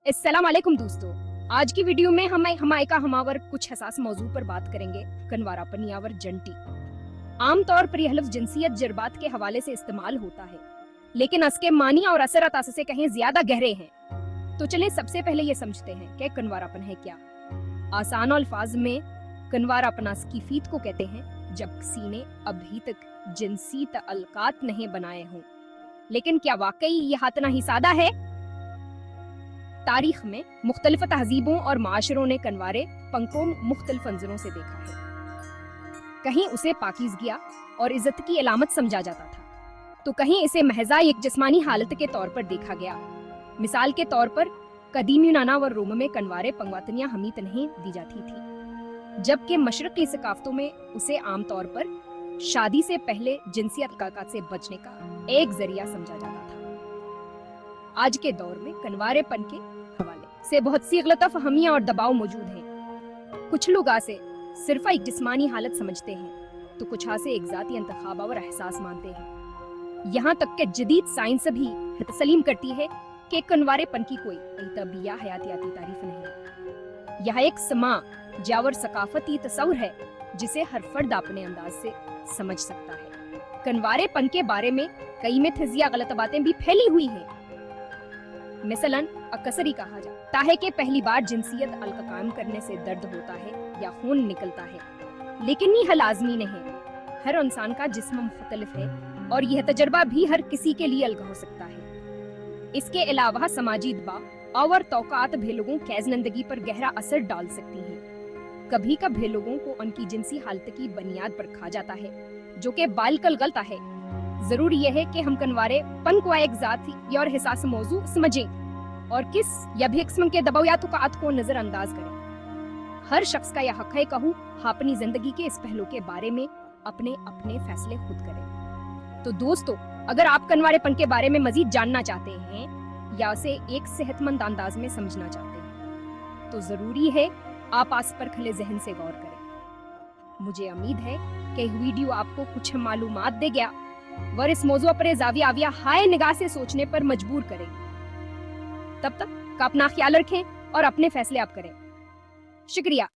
अस्सलाम वालेकुम दोस्तों। आज की वीडियो में हम हमायका हमावर कुछ हसास मौजू पर बात करेंगे। कनवारापन यावर जंटी आमतौर पर यह लफ्ज जिनसियत जज्बात के हवाले से इस्तेमाल होता है, लेकिन इसके मानी और असरत से कहीं ज्यादा गहरे हैं। तो चलें सबसे पहले ये समझते हैं कि कनवारापन है क्या। आसान अल्फाज में कनवारापन की फीत को कहते हैं जब किसी ने अभी तक जिनसी तअल्लुकात नहीं बनाए हों। लेकिन क्या वाकई यह इतना ही सादा है? तारीख में मुख्तलिफ तहजीबों और माशरों ने कनवारे पन को मुख्तलिफ अंजरों से देखा है। कहीं उसे पाकीज़गिया और इज्जत की अलामत समझा जाता था, तो कहीं इसे महजा एक जिस्मानी हालत के तौर पर देखा गया। मिसाल के तौर पर कदीम यूनान व रोम में कनवारे पंगवातनियां हमीत नहीं दी जाती थी, जबकि मशरक़ी सकाफ़तों में उसे आमतौर पर शादी से पहले जिनसी तल्लुकात से बचने का एक जरिया समझा जाता था। आज के दौर में कनवारेपन के हवाले से बहुत सी गलतफहमियां और दबाव मौजूद हैं। कुछ लोग आसे सिर्फ एक जिस्मानी हालत समझते हैं, तो कुछ आसे एक ज़ाती इंतखाब और एहसास मानते हैं। यहाँ तक कि जदीद साइंस भी तस्लीम करती है कि कनवारेपन की कोई तबिया हयातियाती तारीफ नहीं है। यह एक समा जावर सकाफती तस्वुर है जिसे हर फर्द अपने अंदाज से समझ सकता है। कनवारेपन के बारे में कई मिथ्स या गलत बातें भी फैली हुई हैं। मिसलन अक्सर कहा जाता है कि पहली बार जिनसियत अलकाम करने से दर्द होता है या खून निकलता है, लेकिन यह लाजमी नहीं। हर इंसान का जिस्म मुख्तलिफ है और यह तजर्बा भी हर किसी के लिए अलग हो सकता है। इसके अलावा समाजी दबाव और तौक़ात भी लोगों की ज़िंदगी पर गहरा असर डाल सकती हैं। कभी कभी लोगों को उनकी जिनसी हालत की बुनियाद पर खा जाता है, जो कि बालकल गलत है। जरूरी यह है कि हम कनवारेपन को एक ज़ाती और हिसास मौजू समझें और किस या भी किस्म के दबाव या तौक़ात को नजरअंदाज करें। हर शख्स का यह हक है कहूँ अपनी जिंदगी के इस पहलू के बारे में अपने फैसले खुद करें। तो दोस्तों, अगर आप कनवारेपन के बारे में मजीद जानना चाहते हैं या उसे एक सेहतमंद अंदाज में समझना चाहते हैं, तो जरूरी है आप आस पर खुले जहन से गौर करें। मुझे उम्मीद है कि यह वीडियो आपको कुछ मालूमात दे गया और इस मौजू पर जाविया हाय निगाह से सोचने पर मजबूर करेगी। तब तक अपना ख्याल रखें और अपने फैसले आप करें। शुक्रिया।